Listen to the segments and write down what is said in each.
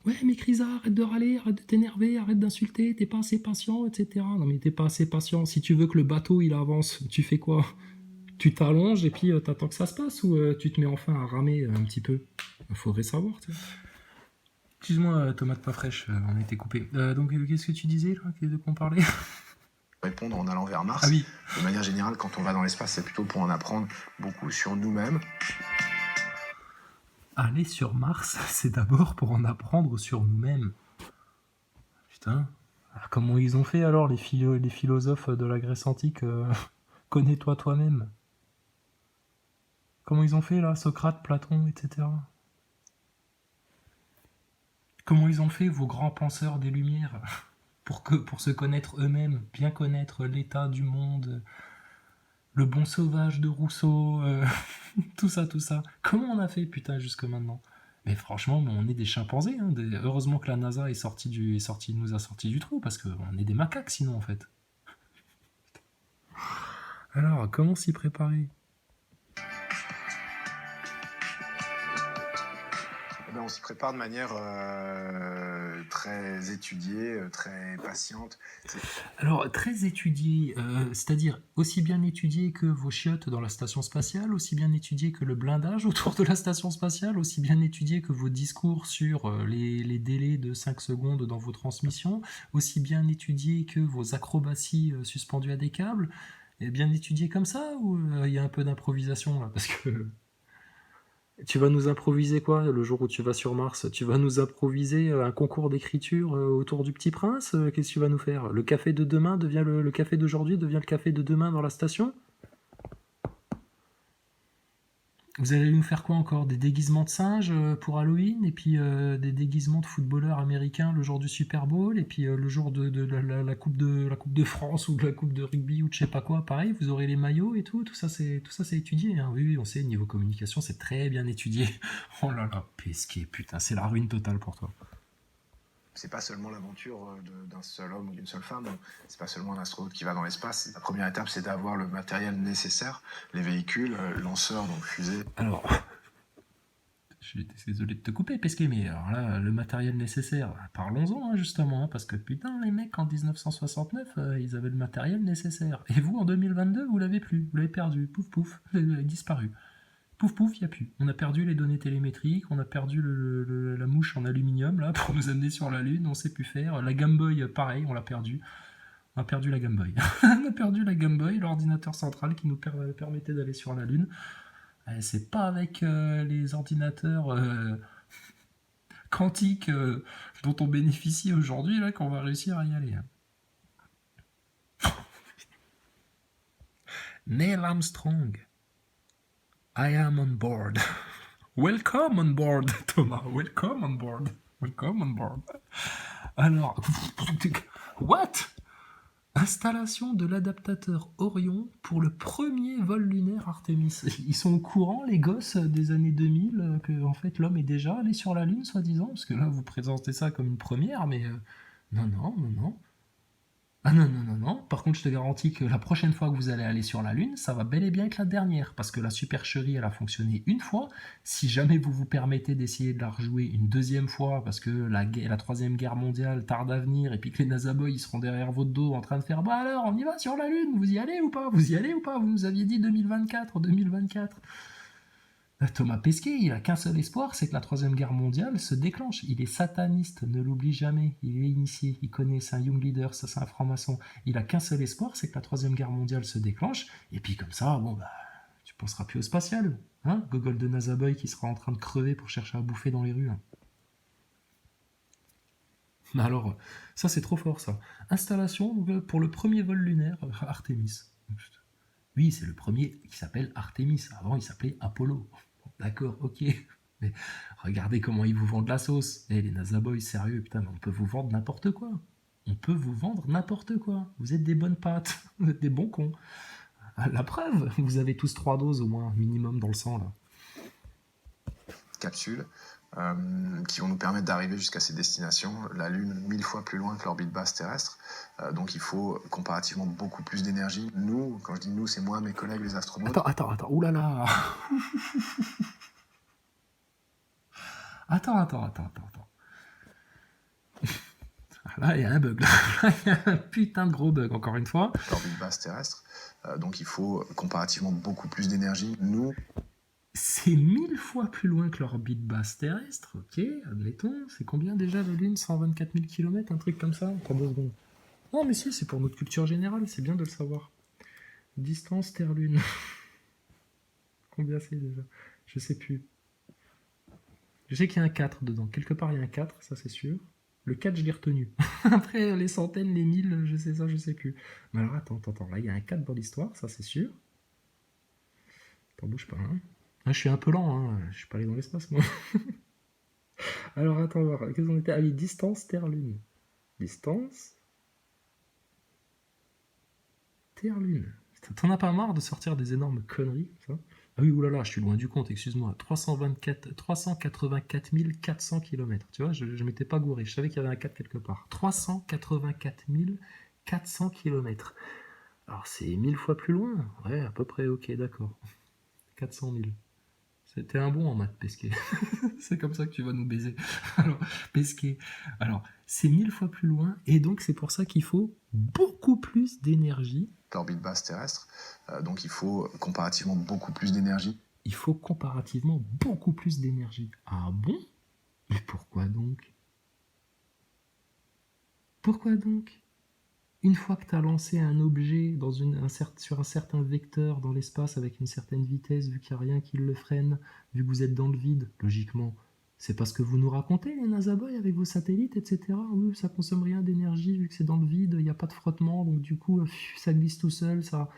Ouais, mais Crisa, arrête de râler, arrête de t'énerver, arrête d'insulter, t'es pas assez patient, etc. Non, mais t'es pas assez patient. Si tu veux que le bateau il avance, tu fais quoi? Tu t'allonges et puis t'attends que ça se passe ou tu te mets enfin à ramer un petit peu? Il faudrait savoir, tu sais. Excuse-moi, tomate pas fraîche, on a été coupé. Donc, qu'est-ce que tu disais là? De quoi on parlait? Répondre en allant vers Ah Mars. oui. De manière générale, quand on va dans l'espace, c'est plutôt pour en apprendre beaucoup sur nous-mêmes. Aller sur Mars, c'est d'abord pour en apprendre sur nous-mêmes. Putain. Alors, comment ils ont fait alors, les philosophes de la Grèce antique connais-toi toi-même. Comment ils ont fait là, Socrate, Platon, etc. Comment ils ont fait vos grands penseurs des Lumières pour se connaître eux-mêmes, bien connaître l'état du monde, le bon sauvage de Rousseau, tout ça, tout ça. Comment on a fait, putain, jusque maintenant? Mais franchement, on est des chimpanzés. Hein. Heureusement que la NASA nous a sorti du trou, parce qu'on est des macaques sinon, en fait. Alors, comment s'y préparer? Eh ben, on s'y prépare de manière très étudiée, très patiente. Alors, très étudié, c'est-à-dire aussi bien étudié que vos chiottes dans la station spatiale, aussi bien étudié que le blindage autour de la station spatiale, aussi bien étudié que vos discours sur les délais de 5 secondes dans vos transmissions, aussi bien étudié que vos acrobaties suspendues à des câbles, et bien étudié comme ça, ou il y a un peu d'improvisation là? Parce que tu vas nous improviser quoi le jour où tu vas sur Mars? Tu vas nous improviser un concours d'écriture autour du Petit Prince? Qu'est-ce que tu vas nous faire? Le café de demain devient le café d'aujourd'hui, devient le café de demain dans la station? Vous allez nous faire quoi encore? Des déguisements de singes pour Halloween, et puis des déguisements de footballeurs américains le jour du Super Bowl, et puis le jour de la coupe de France ou de la coupe de rugby ou de je sais pas quoi, pareil, vous aurez les maillots et tout tout ça c'est étudié. Hein. Oui, oui, on sait, niveau communication, c'est très bien étudié. Oh là là, pesqué, putain, c'est la ruine totale pour toi. C'est pas seulement l'aventure d'un seul homme ou d'une seule femme. C'est pas seulement un astronaute qui va dans l'espace. La première étape, c'est d'avoir le matériel nécessaire, les véhicules, lanceurs, donc fusées. Alors, je suis désolé de te couper, Pesquet, mais alors là, le matériel nécessaire, parlons-en hein, justement, hein, parce que putain, les mecs en 1969, ils avaient le matériel nécessaire. Et vous, en 2022, vous l'avez plus, vous l'avez perdu, pouf pouf, il a disparu. Pouf pouf, il n'y a plus. On a perdu les données télémétriques, on a perdu la mouche en aluminium là pour nous amener sur la Lune, on sait plus faire. La Game Boy, pareil, on l'a perdu. On a perdu la Game Boy. On a perdu la Game Boy, l'ordinateur central qui nous permettait d'aller sur la Lune. C'est pas avec les ordinateurs quantiques dont on bénéficie aujourd'hui là qu'on va réussir à y aller. Hein. Neil Armstrong, I am on board. Welcome on board, Thomas. Welcome on board. Welcome on board. Alors, what? Installation de l'adaptateur Orion pour le premier vol lunaire Artemis. Ils sont au courant, les gosses des années 2000, que en fait l'homme est déjà allé sur la Lune, soi-disant, parce que là vous présentez ça comme une première, mais non, non, non, non. Ah non, non, non, non. Par contre, je te garantis que la prochaine fois que vous allez aller sur la Lune, ça va bel et bien être la dernière. Parce que la supercherie, elle a fonctionné une fois. Si jamais vous vous permettez d'essayer de la rejouer une deuxième fois, parce que la troisième guerre mondiale tarde à venir, et puis que les NASA Boys seront derrière votre dos en train de faire bah alors, on y va sur la Lune, vous y allez ou pas? Vous y allez ou pas? Vous nous aviez dit 2024, 2024. Thomas Pesquet, il a qu'un seul espoir, c'est que la troisième guerre mondiale se déclenche. Il est sataniste, ne l'oublie jamais. Il est initié, il connaît, c'est un young leader, ça c'est un franc-maçon. Il a qu'un seul espoir, c'est que la troisième guerre mondiale se déclenche. Et puis comme ça, bon bah, tu penseras plus au spatial, hein? Gogol de NASA Boy qui sera en train de crever pour chercher à bouffer dans les rues. Hein. Mais alors, ça c'est trop fort ça. Installation pour le premier vol lunaire Artemis. Oui, c'est le premier qui s'appelle Artemis. Avant, il s'appelait Apollo. D'accord, ok. Mais regardez comment ils vous vendent la sauce. Eh, les NASA Boys, sérieux, putain, mais on peut vous vendre n'importe quoi. On peut vous vendre n'importe quoi. Vous êtes des bonnes pattes. Vous êtes des bons cons. La preuve, vous avez tous 3 doses au moins, minimum, dans le sang, là. Capsules qui vont nous permettre d'arriver jusqu'à ces destinations. La Lune, 1000 fois plus loin que l'orbite basse terrestre. Donc il faut comparativement beaucoup plus d'énergie. Nous, quand je dis nous, c'est moi, mes collègues, les astronautes. Attends, oulala. Attends. Là, il y a un bug. Là, il y a un putain de gros bug, encore une fois. L'orbite basse terrestre. Donc il faut comparativement beaucoup plus d'énergie. Nous, c'est 1000 fois plus loin que l'orbite basse terrestre, ok, admettons. C'est combien déjà la Lune? 124 000 km, un truc comme ça? Attends 2 secondes. Non, mais si, c'est pour notre culture générale, c'est bien de le savoir. Distance Terre-Lune. Combien c'est déjà? Je sais plus. Je sais qu'il y a un 4 dedans. Quelque part, il y a un 4, ça c'est sûr. Le 4, je l'ai retenu. Après, les centaines, les 1000, je sais ça, je sais plus. Mais alors, attends. Là, il y a un 4 dans l'histoire, ça c'est sûr. Attends, bouge pas, hein. Ah, je suis un peu lent, hein. Je suis pas allé dans l'espace, moi. Alors, attends, on va voir. Qu'est-ce qu'on était? Ah oui, distance Terre-Lune. Distance Terre-Lune. T'en as pas marre de sortir des énormes conneries comme ça? Ah oui, oulala, je suis loin du compte, excuse-moi. 384 400 km. Tu vois, je m'étais pas gouré. Je savais qu'il y avait un 4 quelque part. 384 400 km. Alors, c'est 1000 fois plus loin. Ouais, à peu près, ok, d'accord. 400 000. C'était un bon en maths, Pesquet. C'est comme ça que tu vas nous baiser. Alors, Pesquet. Alors, c'est 1000 fois plus loin, et donc c'est pour ça qu'il faut beaucoup plus d'énergie. l'orbite basse terrestre. Donc il faut comparativement beaucoup plus d'énergie. Il faut comparativement beaucoup plus d'énergie. Ah bon? Mais pourquoi donc? Pourquoi donc? Une fois que tu as lancé un objet sur un certain vecteur dans l'espace avec une certaine vitesse, vu qu'il n'y a rien qui le freine, vu que vous êtes dans le vide, logiquement, c'est parce que vous nous racontez, les NASA Boys, avec vos satellites, etc. Oui, ça consomme rien d'énergie, vu que c'est dans le vide, il n'y a pas de frottement, donc du coup, ça glisse tout seul, ça...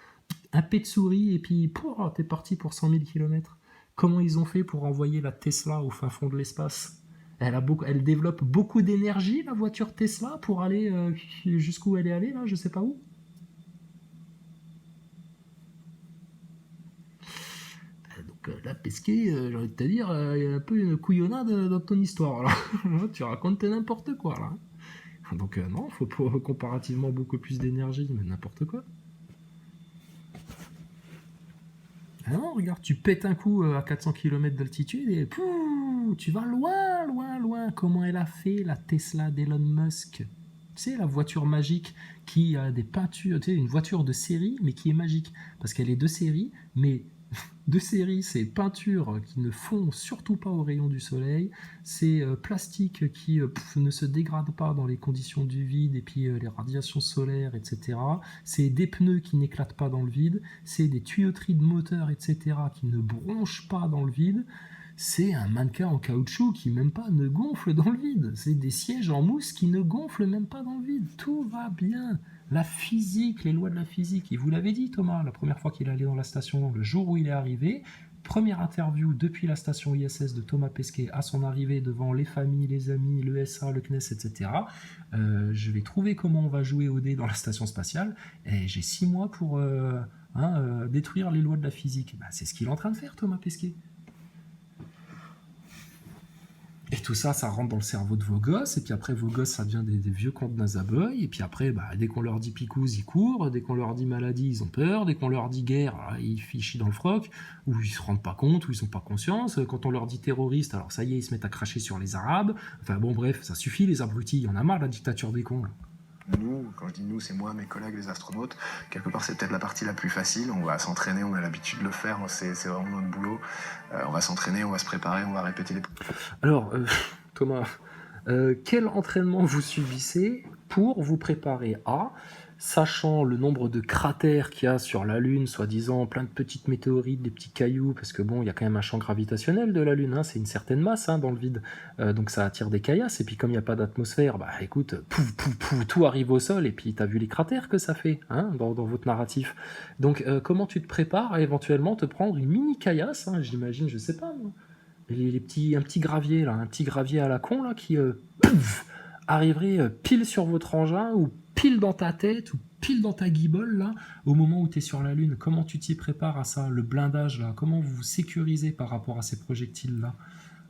Un pet de souris, et puis, t'es parti pour 100 000 km. Comment ils ont fait pour envoyer la Tesla au fin fond de l'espace? Elle développe beaucoup d'énergie, la voiture Tesla, pour aller jusqu'où elle est allée, là, je sais pas où. Donc là, Pesquet, j'ai envie de te dire, il y a un peu une couillonnade dans ton histoire, là. Tu racontes n'importe quoi, là. Donc non, il faut comparativement beaucoup plus d'énergie, mais n'importe quoi. Ah non, regarde, tu pètes un coup à 400 km d'altitude et tu vas loin, loin, loin. Comment elle a fait, la Tesla d'Elon Musk? Tu sais, la voiture magique qui a des peintures, tu sais, une voiture de série, mais qui est magique. Parce qu'elle est de série, mais de série, c'est peintures qui ne font surtout pas aux rayons du soleil, c'est plastique qui ne se dégrade pas dans les conditions du vide et puis les radiations solaires, etc. C'est des pneus qui n'éclatent pas dans le vide, c'est des tuyauteries de moteur, etc. qui ne bronchent pas dans le vide. C'est un mannequin en caoutchouc qui même pas ne gonfle dans le vide. C'est des sièges en mousse qui ne gonflent même pas dans le vide. Tout va bien. La physique, les lois de la physique. Et vous l'avez dit, Thomas, la première fois qu'il est allé dans la station, le jour où il est arrivé, première interview depuis la station ISS de Thomas Pesquet à son arrivée devant les familles, les amis, le SA, le CNES, etc. Je vais trouver comment on va jouer au dé dans la station spatiale. Et j'ai 6 mois pour détruire les lois de la physique. Bah, c'est ce qu'il est en train de faire, Thomas Pesquet. Et tout ça, ça rentre dans le cerveau de vos gosses, et puis après, vos gosses, ça devient des vieux cons de NASA Boy, et puis après, dès qu'on leur dit picouse, ils courent, dès qu'on leur dit maladie, ils ont peur, dès qu'on leur dit guerre, ils fichent dans le froc, ou ils se rendent pas compte, ou ils ont pas conscience, quand on leur dit terroriste, alors ça y est, ils se mettent à cracher sur les Arabes, enfin bon, bref, ça suffit, les abrutis, il y en a marre, la dictature des cons, là. Nous, quand je dis nous, c'est moi, mes collègues, les astronautes. Quelque part, c'est peut-être la partie la plus facile. On va s'entraîner, on a l'habitude de le faire. C'est vraiment notre boulot. On va s'entraîner, on va se préparer, on va répéter les... Alors, Thomas, quel entraînement vous subissez pour vous préparer à, sachant le nombre de cratères qu'il y a sur la Lune, soi-disant plein de petites météorites, des petits cailloux, parce que bon, il y a quand même un champ gravitationnel de la Lune, hein, c'est une certaine masse dans le vide, donc ça attire des caillasses, et puis comme il n'y a pas d'atmosphère, écoute, tout arrive au sol, et puis t'as vu les cratères que ça fait dans votre narratif. Donc comment tu te prépares à éventuellement te prendre une mini caillasse, j'imagine, je sais pas moi. Un petit gravier là, un petit gravier à la con là qui arriverait pile sur votre engin ou pile dans ta tête ou pile dans ta guibole là au moment où tu es sur la Lune. Comment tu t'y prépares à ça, le blindage là? Comment vous vous sécurisez par rapport à ces projectiles là?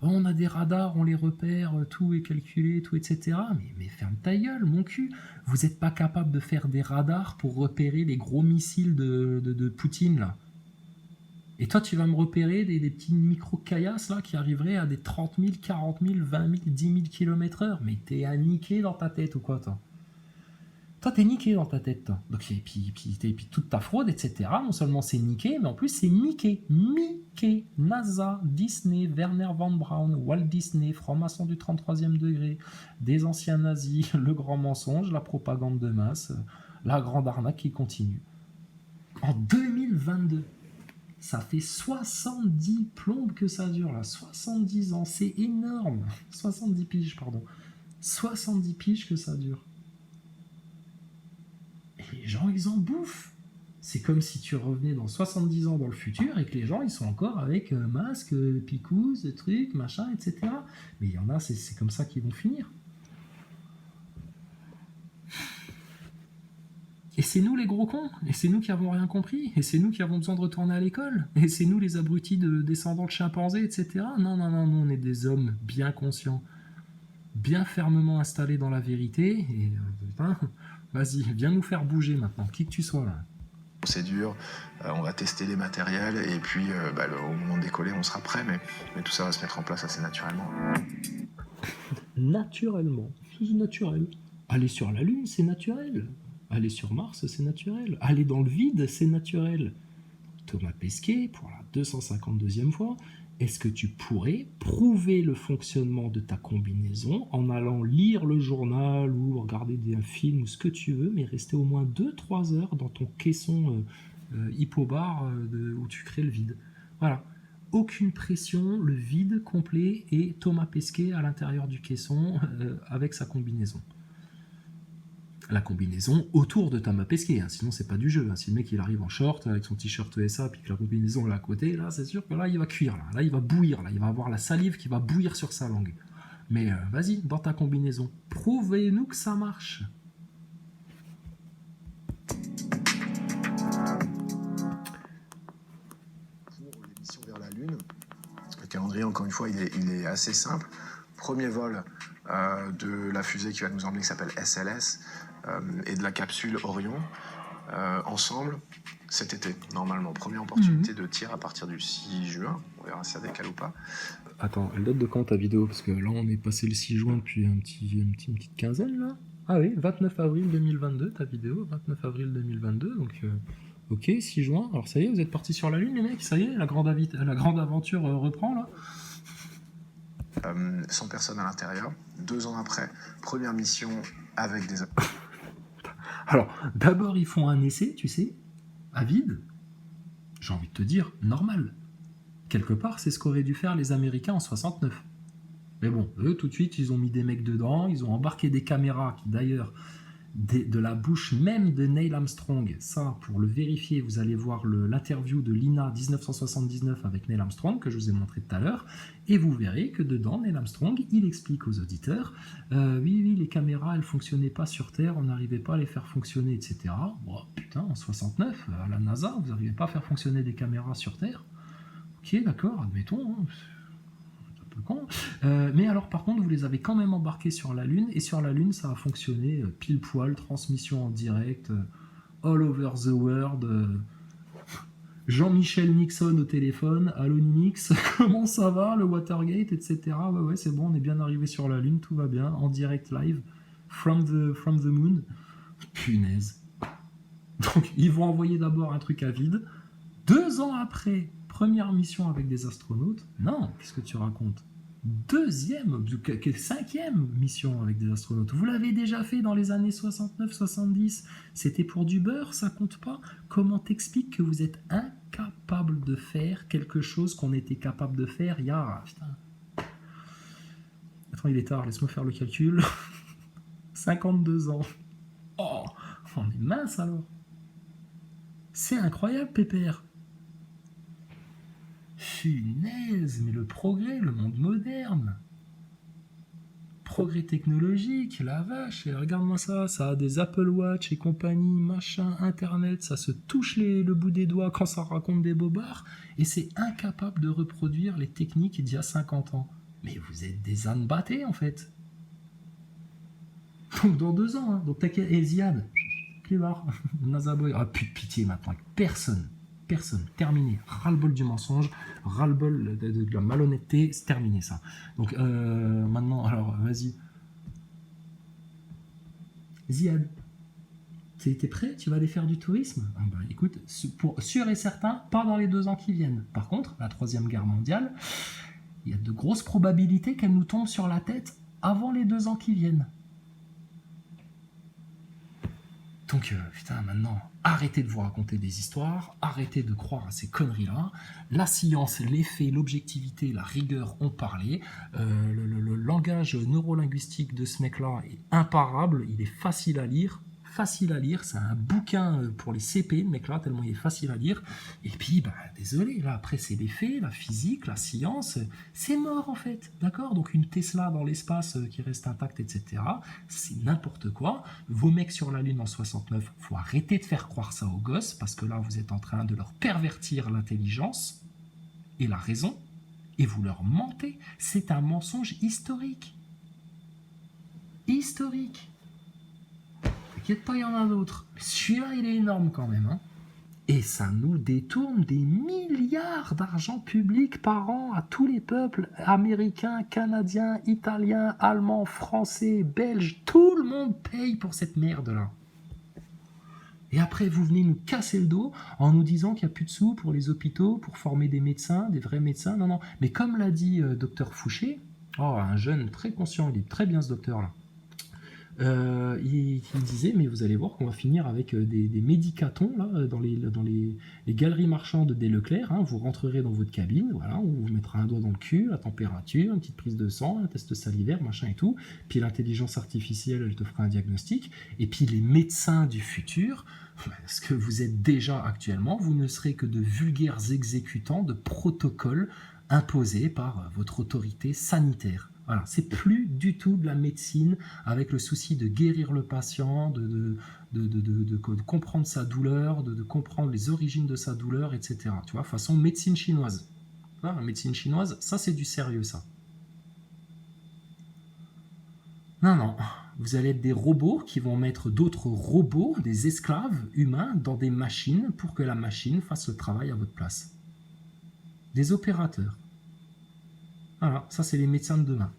On a des radars, on les repère, tout est calculé, tout etc. Mais ferme ta gueule, mon cul. Vous n'êtes pas capable de faire des radars pour repérer les gros missiles de Poutine là? Et toi, tu vas me repérer des petits micro-caillasses là qui arriveraient à des 30 000, 40 000, 20 000, 10 000 km/h. Mais t'es à niquer dans ta tête ou quoi, toi? Toi, t'es niqué dans ta tête, toi. Donc, et puis toute ta fraude, etc. Non seulement c'est niqué, mais en plus c'est Mickey. Mickey, NASA, Disney, Werner von Braun, Walt Disney, franc-maçon du 33e degré, des anciens nazis, le grand mensonge, la propagande de masse, la grande arnaque qui continue. En 2022, ça fait 70 plombes que ça dure, là. 70 ans, c'est énorme. 70 piges, pardon. 70 piges que ça dure. Et les gens, ils en bouffent. C'est comme si tu revenais dans 70 ans dans le futur et que les gens, ils sont encore avec masque, picouse, trucs, machin, etc. Mais il y en a, c'est comme ça qu'ils vont finir. Et c'est nous les gros cons, et c'est nous qui avons rien compris, et c'est nous qui avons besoin de retourner à l'école, et c'est nous les abrutis de descendants de chimpanzés, etc. Non, nous on est des hommes bien conscients, bien fermement installés dans la vérité, et putain, vas-y, viens nous faire bouger maintenant, qui que tu sois là. Procédure, on va tester les matériels, et puis au moment de décoller, on sera prêt, mais tout ça va se mettre en place assez naturellement. Naturellement, c'est naturel. Aller sur la Lune, c'est naturel. Aller sur Mars, c'est naturel. Aller dans le vide, c'est naturel. Thomas Pesquet, pour la 252e fois, est-ce que tu pourrais prouver le fonctionnement de ta combinaison en allant lire le journal ou regarder un film ou ce que tu veux, mais rester au moins 2-3 heures dans ton caisson hypobar où tu crées le vide? Voilà. Aucune pression, le vide complet et Thomas Pesquet à l'intérieur du caisson avec sa combinaison. La combinaison autour de Thomas Pesquet, hein, sinon c'est pas du jeu. Hein. Si le mec il arrive en short avec son t-shirt ESA puis que la combinaison là à côté, là c'est sûr que là il va cuire, là il va bouillir, là il va avoir la salive qui va bouillir sur sa langue. Mais vas-y, dans ta combinaison, prouvez-nous que ça marche. Pour l'émission vers la Lune, le calendrier encore une fois il est assez simple. Premier vol de la fusée qui va nous emmener qui s'appelle SLS et de la capsule Orion ensemble cet été normalement. Première opportunité de tir à partir du 6 juin, on verra si ça décale ou pas. Attends, elle date de quand ta vidéo? Parce que là on est passé le 6 juin depuis une petite quinzaine là. Ah oui, 29 avril 2022 ta vidéo, 29 avril 2022, donc ok, 6 juin, alors ça y est, vous êtes partis sur la Lune les mecs, ça y est, la grande aventure reprend là. 100 personnes à l'intérieur, 2 ans après, première mission avec des... Alors, d'abord, ils font un essai, tu sais, à vide. J'ai envie de te dire, normal. Quelque part, c'est ce qu'auraient dû faire les Américains en 69. Mais bon, eux, tout de suite, ils ont mis des mecs dedans, ils ont embarqué des caméras qui, d'ailleurs, de la bouche même de Neil Armstrong, ça, pour le vérifier, vous allez voir l'interview de l'INA 1979 avec Neil Armstrong, que je vous ai montré tout à l'heure, et vous verrez que dedans, Neil Armstrong, il explique aux auditeurs, oui, les caméras, elles fonctionnaient pas sur Terre, on n'arrivait pas à les faire fonctionner, etc. Bon, putain, en 69, à la NASA, vous n'arrivez pas à faire fonctionner des caméras sur Terre? Ok, d'accord, admettons, hein. Con. Mais alors par contre vous les avez quand même embarqués sur la Lune et sur la Lune ça a fonctionné pile poil, transmission en direct, all over the world, Jean-Michel Nixon au téléphone, allô Nix, comment ça va le Watergate, etc. Ouais c'est bon, on est bien arrivé sur la Lune, tout va bien, en direct live from the moon. Punaise. Donc ils vont envoyer d'abord un truc à vide, 2 ans après, première mission avec des astronautes. Non, qu'est-ce que tu racontes? 5e mission avec des astronautes. Vous l'avez déjà fait dans les années 69-70. C'était pour du beurre, ça compte pas. Comment t'expliques que vous êtes incapable de faire quelque chose qu'on était capable de faire il y a... Putain. Attends, il est tard, laisse-moi faire le calcul. 52 ans. Oh, on est mince alors. C'est incroyable, Pépère. Punaise, mais le progrès, le monde moderne. Progrès technologique, la vache. Et regarde-moi ça, ça a des Apple Watch et compagnie, machin, Internet, ça se touche le bout des doigts quand ça raconte des bobards, et c'est incapable de reproduire les techniques d'il y a 50 ans. Mais vous êtes des ânes battés, en fait. Donc dans 2 ans, hein. Donc t'inquiète, Ziad, Clébar, Nazaboy, ah plus de pitié maintenant, personne. Personne. Terminé. Ras-le-bol du mensonge, ras-le-bol de la malhonnêteté, c'est terminé ça. Donc maintenant, alors vas-y. Ziad, t'es prêt? Tu vas aller faire du tourisme? Ah bah, écoute, pour sûr et certain, pas dans les 2 ans qui viennent. Par contre, la Troisième Guerre mondiale, il y a de grosses probabilités qu'elle nous tombe sur la tête avant les 2 ans qui viennent. Donc, putain, maintenant, arrêtez de vous raconter des histoires, arrêtez de croire à ces conneries-là. La science, les faits, l'objectivité, la rigueur ont parlé. Le langage neurolinguistique de ce mec-là est imparable, il est facile à lire. C'est un bouquin pour les CP, le mec là, tellement il est facile à lire. Et puis, bah, désolé, là, après, c'est les faits, la physique, la science, c'est mort en fait, d'accord? Donc, une Tesla dans l'espace qui reste intacte, etc., c'est n'importe quoi. Vos mecs sur la Lune en 69, faut arrêter de faire croire ça aux gosses, parce que là, vous êtes en train de leur pervertir l'intelligence et la raison, et vous leur mentez. C'est un mensonge historique. Historique. T'inquiète pas, il y en a d'autres. Mais celui-là, il est énorme quand même. Hein. Et ça nous détourne des milliards d'argent public par an à tous les peuples, américains, canadiens, italiens, allemands, français, belges. Tout le monde paye pour cette merde-là. Et après, vous venez nous casser le dos en nous disant qu'il n'y a plus de sous pour les hôpitaux, pour former des médecins, des vrais médecins. Non, non. Mais comme l'a dit docteur Fouché, un jeune très conscient, il est très bien ce docteur-là. Il disait, mais vous allez voir qu'on va finir avec des médicatons là, dans les galeries marchandes des Leclerc. Hein, vous rentrerez dans votre cabine, voilà, on vous mettra un doigt dans le cul, la température, une petite prise de sang, un test salivaire, machin et tout. Puis l'intelligence artificielle, elle te fera un diagnostic. Et puis les médecins du futur, ce que vous êtes déjà actuellement, vous ne serez que de vulgaires exécutants de protocoles imposés par votre autorité sanitaire. Voilà, c'est plus du tout de la médecine avec le souci de guérir le patient, de comprendre sa douleur, de comprendre les origines de sa douleur, etc. Tu vois, façon médecine chinoise. La médecine chinoise, ça c'est du sérieux, ça. Non, non, vous allez être des robots qui vont mettre d'autres robots, des esclaves humains, dans des machines pour que la machine fasse le travail à votre place. Des opérateurs. Voilà, ça c'est les médecins de demain.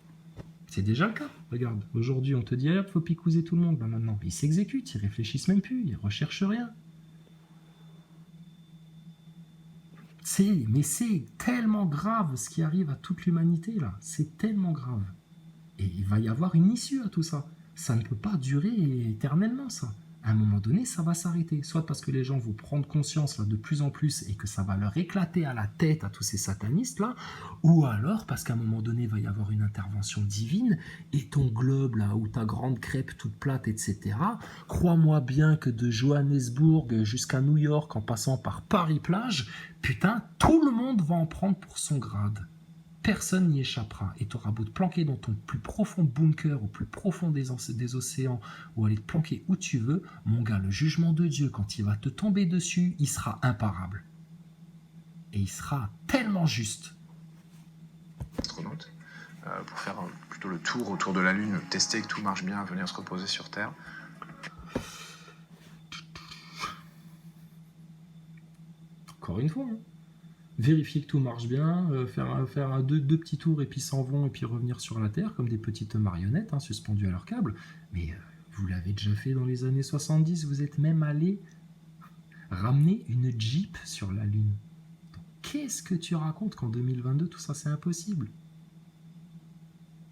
C'est déjà le cas. Regarde, aujourd'hui on te dit il faut picouser tout le monde. Ben maintenant, ils s'exécutent, ils réfléchissent même plus, ils recherchent rien. Mais c'est tellement grave ce qui arrive à toute l'humanité là. C'est tellement grave. Et il va y avoir une issue à tout ça. Ça ne peut pas durer éternellement ça. À un moment donné, ça va s'arrêter. Soit parce que les gens vont prendre conscience là, de plus en plus et que ça va leur éclater à la tête à tous ces satanistes-là, ou alors parce qu'à un moment donné, il va y avoir une intervention divine et ton globe, là, ou ta grande crêpe toute plate, etc., crois-moi bien que de Johannesburg jusqu'à New York, en passant par Paris-Plage, putain, tout le monde va en prendre pour son grade. Personne n'y échappera. Et tu auras beau te planquer dans ton plus profond bunker, au plus profond des océans, ou aller te planquer où tu veux, mon gars, le jugement de Dieu, quand il va te tomber dessus, il sera imparable. Et il sera tellement juste. Astronaute, pour faire plutôt le tour autour de la Lune, tester que tout marche bien, venir se reposer sur Terre. Encore une fois, hein. Vérifier que tout marche bien, faire deux petits tours et puis s'en vont et puis revenir sur la Terre comme des petites marionnettes hein, suspendues à leur câble. Mais vous l'avez déjà fait dans les années 70, vous êtes même allé ramener une Jeep sur la Lune. Donc, qu'est-ce que tu racontes qu'en 2022 tout ça c'est impossible?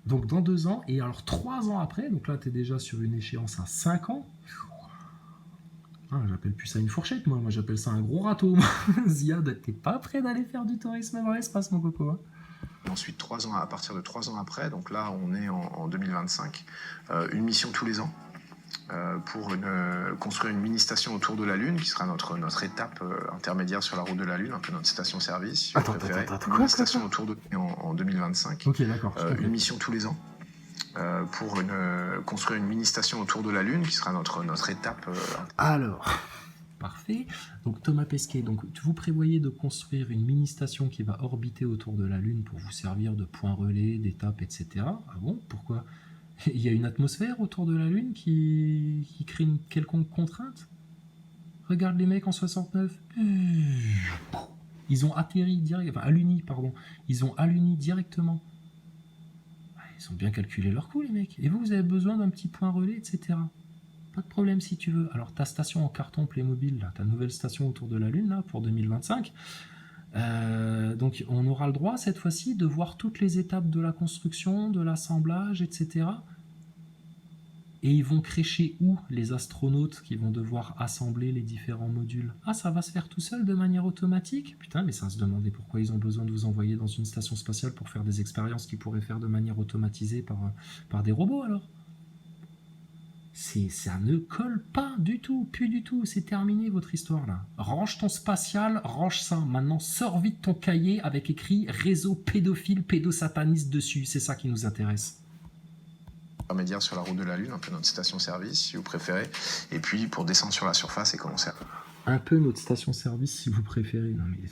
Donc dans 2 ans, et alors 3 ans après, donc là tu es déjà sur une échéance à 5 ans, j'appelle plus ça une fourchette, moi j'appelle ça un gros râteau. Ziad, t'es pas prêt d'aller faire du tourisme dans l'espace, mon coco hein. Ensuite, à partir de 3 ans après, donc là on est en 2025, une mission tous les ans pour construire une mini-station autour de la Lune, qui sera notre étape intermédiaire sur la route de la Lune, un peu notre station-service, si vous préférez. Une mini-station autour de en 2025. Ok, d'accord. Une mission tous les ans. Pour construire une mini-station autour de la Lune, qui sera notre étape. Alors, parfait. Donc Thomas Pesquet, donc vous prévoyez de construire une mini-station qui va orbiter autour de la Lune pour vous servir de point relais, d'étape, etc. Ah bon? Pourquoi? Il y a une atmosphère autour de la Lune qui crée une quelconque contrainte? Regarde les mecs en 69. Ils ont atterri direct, enfin Aluni, pardon. Ils ont Aluni directement. Ils ont bien calculé leur coût, les mecs. Et vous avez besoin d'un petit point relais, etc. Pas de problème si tu veux. Alors ta station en carton Playmobil, là, ta nouvelle station autour de la Lune, là, pour 2025. Donc on aura le droit cette fois-ci de voir toutes les étapes de la construction, de l'assemblage, etc. Et ils vont crécher où les astronautes qui vont devoir assembler les différents modules? Ah, ça va se faire tout seul de manière automatique? Putain, mais ça se demandait pourquoi ils ont besoin de vous envoyer dans une station spatiale pour faire des expériences qu'ils pourraient faire de manière automatisée par des robots alors. Ça ne colle pas du tout, plus du tout, c'est terminé votre histoire là. Range ton spatial, range ça. Maintenant sors vite ton cahier avec écrit réseau pédophile, pédosataniste dessus, c'est ça qui nous intéresse. Intermédiaire sur la route de la Lune, un peu notre station-service si vous préférez, et puis pour descendre sur la surface et commencer à... Un peu notre station-service si vous préférez. Non mais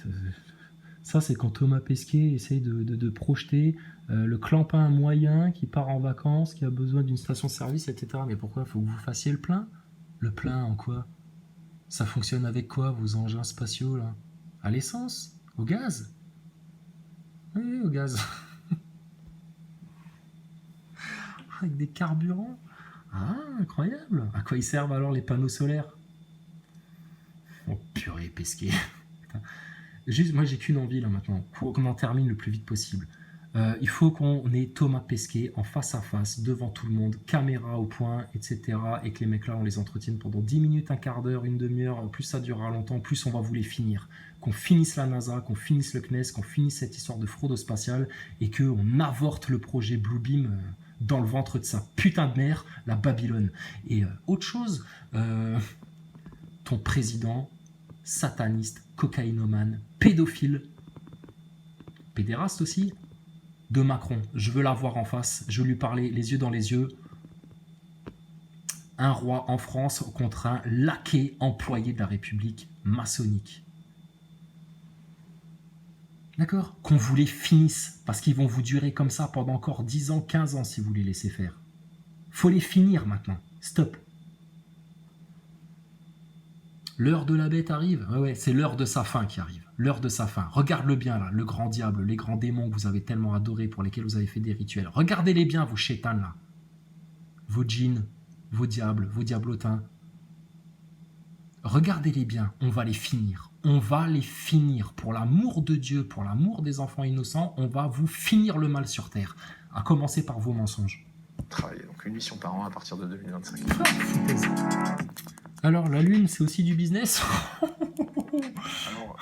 ça c'est quand Thomas Pesquet essaye de projeter le clampin moyen qui part en vacances, qui a besoin d'une station-service, etc. Mais pourquoi? Faut que vous fassiez le plein? Le plein en quoi? Ça fonctionne avec quoi vos engins spatiaux là? À l'essence? Au gaz? Oui, au gaz. Avec des carburants? Ah, incroyable! À quoi ils servent alors les panneaux solaires? Oh purée, Pesquet. Juste, moi j'ai qu'une envie là maintenant, pour qu'on en termine le plus vite possible. Il faut qu'on ait Thomas Pesquet en face à face, devant tout le monde, caméra au point, etc. Et que les mecs là, on les entretienne pendant 10 minutes, un quart d'heure, une demi-heure. Plus ça durera longtemps, plus on va vous les finir. Qu'on finisse la NASA, qu'on finisse le CNES, qu'on finisse cette histoire de fraude spatiale et qu'on avorte le projet Bluebeam dans le ventre de sa putain de mère, la Babylone. Et autre chose, ton président, sataniste, cocaïnomane, pédophile, pédéraste aussi, de Macron. Je veux la voir en face, je veux lui parler les yeux dans les yeux. Un roi en France contre un laquais employé de la République maçonnique. D'accord? Qu'on vous les finisse, parce qu'ils vont vous durer comme ça pendant encore 10 ans, 15 ans si vous les laissez faire. Faut les finir maintenant. Stop. L'heure de la bête arrive. Ouais, c'est l'heure de sa fin qui arrive. L'heure de sa fin. Regarde-le bien là, le grand diable, les grands démons que vous avez tellement adorés, pour lesquels vous avez fait des rituels. Regardez-les bien, vos chétanes là. Vos djinns, vos diables, vos diablotins. Regardez-les bien, on va les finir. On va les finir. Pour l'amour de Dieu, pour l'amour des enfants innocents, on va vous finir le mal sur Terre. À commencer par vos mensonges. Travailler, donc une mission par an à partir de 2025. Alors, la Lune, c'est aussi du business?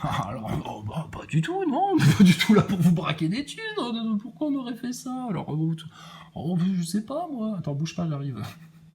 Alors, Oh, bah, pas du tout, non. Pas du tout là pour vous braquer des thunes. Pourquoi on aurait fait ça? Alors, je sais pas, moi. Attends, bouge pas, j'arrive.